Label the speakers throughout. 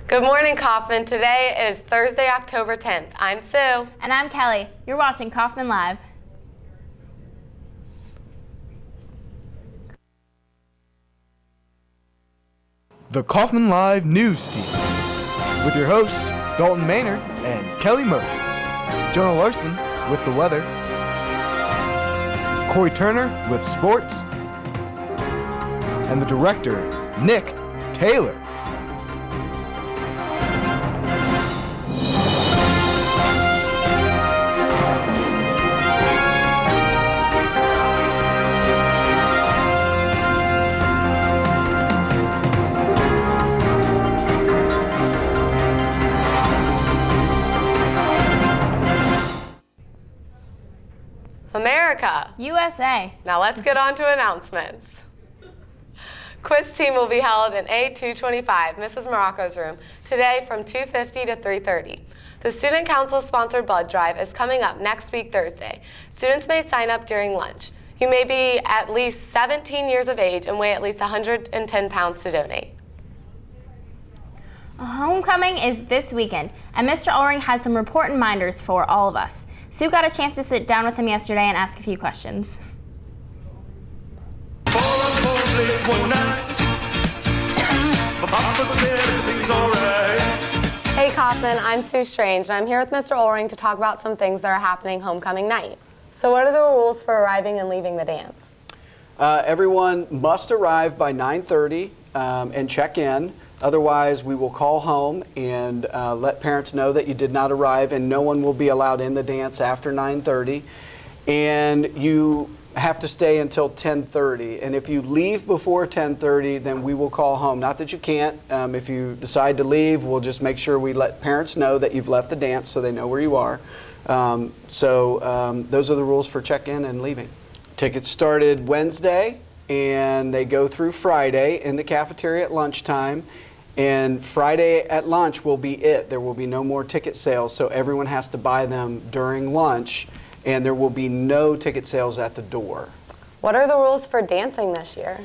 Speaker 1: Good morning, Coffman. Today is Thursday, October 10th. I'm Sue.
Speaker 2: And I'm Kelly. You're watching Coffman Live.
Speaker 3: The Coffman Live News Team, with your hosts, Dalton Maynard and Kelly Murray. Jonah Larson with the weather. Corey Turner with sports. And the director, Nick Taylor.
Speaker 1: America.
Speaker 2: USA.
Speaker 1: Now let's get on to announcements. Quiz team will be held in A225, Mrs. Morocco's room, today from 2:50 to 3:30. The Student Council sponsored blood drive is coming up next week, Thursday. Students may sign up during lunch. You may be at least 17 years of age and weigh at least 110 pounds to donate.
Speaker 2: Homecoming is this weekend, and Mr. Ulring has some important reminders for all of us. Sue got a chance to sit down with him yesterday and ask a few questions.
Speaker 1: Hey Coffman, I'm Sue Strange, and I'm here with Mr. Ulring to talk about some things that are happening homecoming night. So what are the rules for arriving and leaving the dance?
Speaker 4: Everyone must arrive by 9:30 and check in. Otherwise, we will call home and let parents know that you did not arrive, and no one will be allowed in the dance after 9:30. And you have to stay until 10:30. And if you leave before 10:30, then we will call home. Not that you can't. If you decide to leave, we'll just make sure we let parents know that you've left the dance so they know where you are. Those are the rules for check-in and leaving. Tickets started Wednesday, and they go through Friday in the cafeteria at lunchtime. And Friday at lunch will be it. There will be no more ticket sales, so everyone has to buy them during lunch, and there will be no ticket sales at the door.
Speaker 1: What are the rules for dancing this year?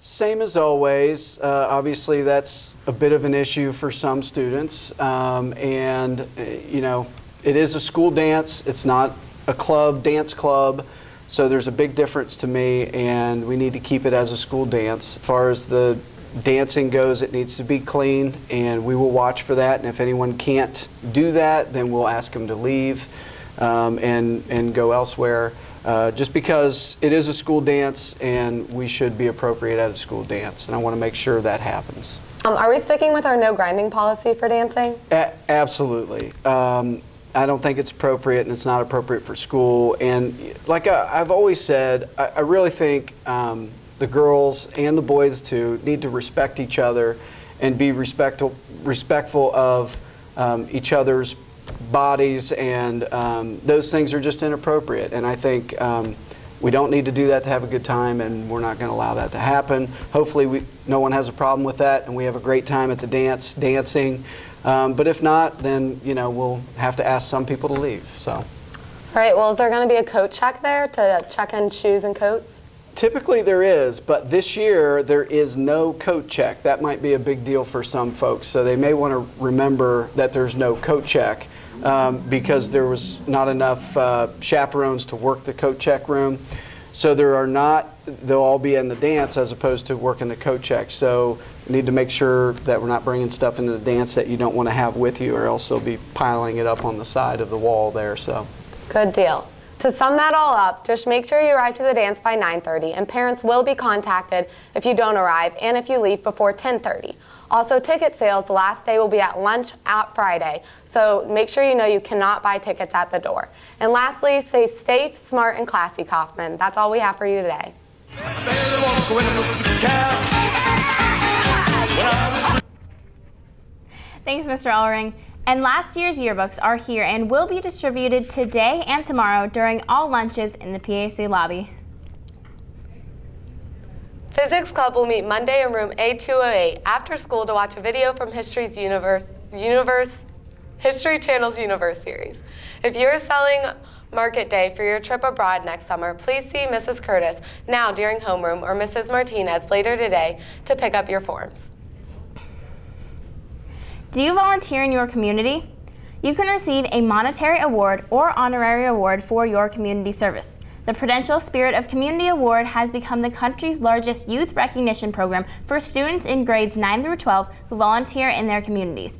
Speaker 4: Same as always. Obviously, that's a bit of an issue for some students, you know, it is a school dance. It's not a dance club. So there's a big difference to me, and we need to keep it as a school dance. As far as the dancing goes, it needs to be clean, and we will watch for that. And if anyone can't do that, then we'll ask them to leave and go elsewhere. Just because it is a school dance, and we should be appropriate at a school dance, and I want to make sure that happens.
Speaker 1: Are we sticking with our no grinding policy for dancing?
Speaker 4: Absolutely. I don't think it's appropriate, and it's not appropriate for school. And like I've always said, I really think the girls and the boys too need to respect each other and be respectful of each other's bodies, and those things are just inappropriate. And I think we don't need to do that to have a good time, and we're not going to allow that to happen. Hopefully no one has a problem with that, and we have a great time at the dancing. But if not, then we'll have to ask some people to leave. So.
Speaker 1: All right. Well, is there going to be a coat check there to check in shoes and coats?
Speaker 4: Typically there is, but this year there is no coat check. That might be a big deal for some folks, so they may want to remember that there's no coat check because there was not enough chaperones to work the coat check room. So they'll all be in the dance as opposed to working the coat check. So we need to make sure that we're not bringing stuff into the dance that you don't want to have with you, or else they'll be piling it up on the side of the wall there. So.
Speaker 1: Good deal. To sum that all up, just make sure you arrive to the dance by 9:30, and parents will be contacted if you don't arrive and if you leave before 10:30. Also, ticket sales, the last day will be at lunch at Friday, so make sure you know you cannot buy tickets at the door. And lastly, stay safe, smart, and classy, Coffman. That's all we have for you today.
Speaker 2: Thanks, Mr. Ulring. And last year's yearbooks are here and will be distributed today and tomorrow during all lunches in the PAC lobby.
Speaker 1: Physics Club will meet Monday in room A208 after school to watch a video from History Channel's Universe series. If you're selling Market Day for your trip abroad next summer, please see Mrs. Curtis now during homeroom or Mrs. Martinez later today to pick up your forms.
Speaker 2: Do you volunteer in your community? You can receive a monetary award or honorary award for your community service. The Prudential Spirit of Community Award has become the country's largest youth recognition program for students in grades 9 through 12 who volunteer in their communities.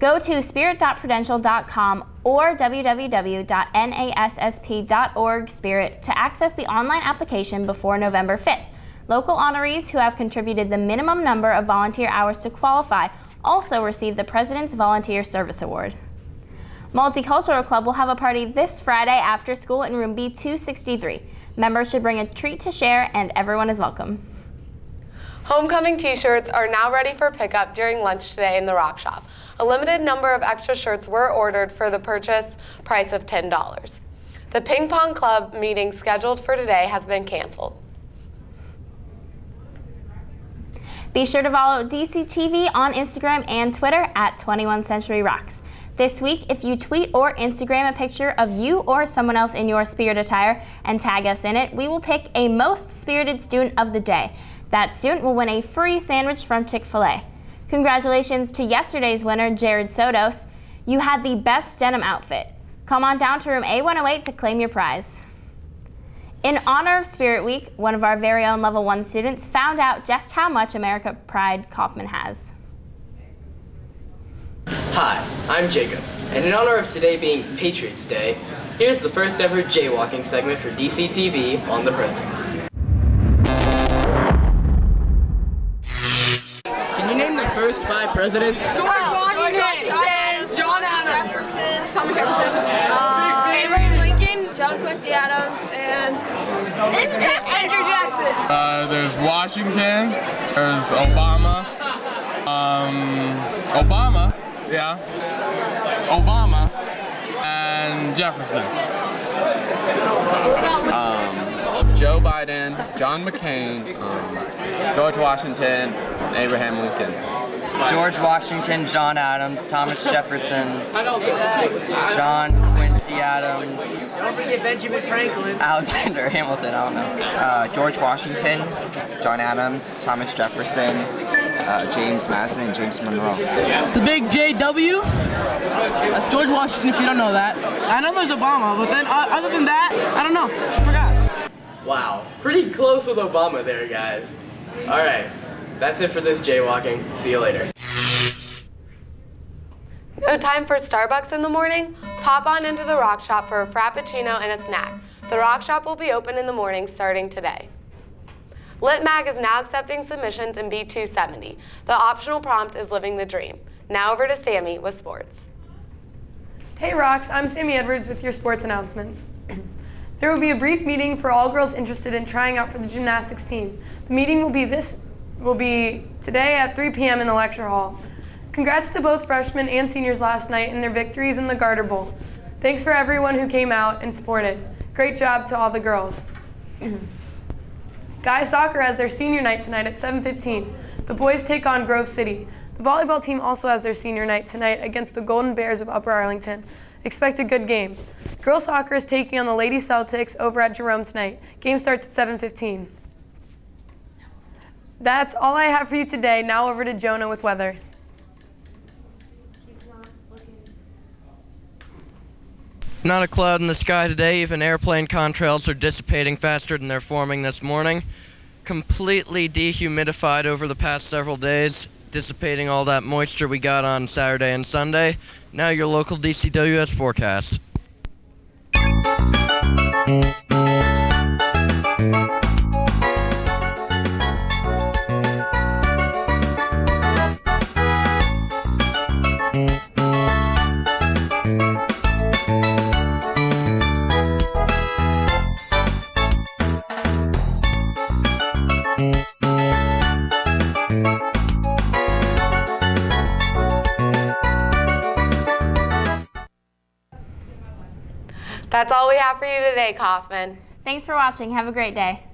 Speaker 2: Go to spirit.prudential.com or www.nassp.org/spirit to access the online application before November 5th. Local honorees who have contributed the minimum number of volunteer hours to qualify also receive the President's Volunteer Service Award. Multicultural Club will have a party this Friday after school in room B263. Members should bring a treat to share and everyone is welcome.
Speaker 1: Homecoming t-shirts are now ready for pickup during lunch today in the Rock Shop. A limited number of extra shirts were ordered for the purchase price of $10. The ping pong club meeting scheduled for today has been canceled.
Speaker 2: Be sure to follow DCTV on Instagram and Twitter at 21 Century Rocks. This week, if you tweet or Instagram a picture of you or someone else in your spirit attire and tag us in it, we will pick a most spirited student of the day. That student will win a free sandwich from Chick-fil-A. Congratulations to yesterday's winner, Jared Sotos. You had the best denim outfit. Come on down to room A108 to claim your prize. In honor of Spirit Week, one of our very own Level 1 students found out just how much America pride Coffman has.
Speaker 5: Hi, I'm Jacob, and in honor of today being Patriots Day, here's the first ever jaywalking segment for DCTV on the presidents. Can you name the first 5 presidents?
Speaker 6: George Washington, John Adams, Jefferson, Thomas Jefferson, Abraham Lincoln, John Quincy Adams, and Andrew Jackson.
Speaker 7: There's Washington, there's Obama, Obama, and Jefferson.
Speaker 8: Joe Biden, John McCain, George Washington, Abraham Lincoln.
Speaker 9: George Washington, John Adams, Thomas Jefferson, John Quincy Adams.
Speaker 6: Don't forget Benjamin Franklin.
Speaker 9: Alexander Hamilton, I don't know.
Speaker 10: George Washington, John Adams, Thomas Jefferson, James Madison, and James Monroe.
Speaker 6: The big JW? That's George Washington if you don't know that. I know there's Obama, but then other than that, I don't know. I forgot.
Speaker 5: Wow, pretty close with Obama there, guys. All right, that's it for this jaywalking. See you later.
Speaker 1: No time for Starbucks in the morning? Pop on into the Rock Shop for a Frappuccino and a snack. The Rock Shop will be open in the morning starting today. Lit Mag is now accepting submissions in B270. The optional prompt is Living the Dream. Now over to Sammy with sports.
Speaker 11: Hey Rocks, I'm Sammy Edwards with your sports announcements. There will be a brief meeting for all girls interested in trying out for the gymnastics team. The meeting will be today at 3 p.m. in the lecture hall. Congrats to both freshmen and seniors last night in their victories in the Garter Bowl. Thanks for everyone who came out and supported. Great job to all the girls. Guys soccer has their senior night tonight at 7:15. The boys take on Grove City. The volleyball team also has their senior night tonight against the Golden Bears of Upper Arlington. Expect a good game. Girls soccer is taking on the Lady Celtics over at Jerome tonight. Game starts at 7:15. That's all I have for you today. Now over to Jonah with weather.
Speaker 12: Not a cloud in the sky today. Even airplane contrails are dissipating faster than they're forming this morning. Completely dehumidified over the past several days, dissipating all that moisture we got on Saturday and Sunday. Now your local DCWS forecast.
Speaker 1: That's all we have for you today, Coffman.
Speaker 2: Thanks for watching. Have a great day.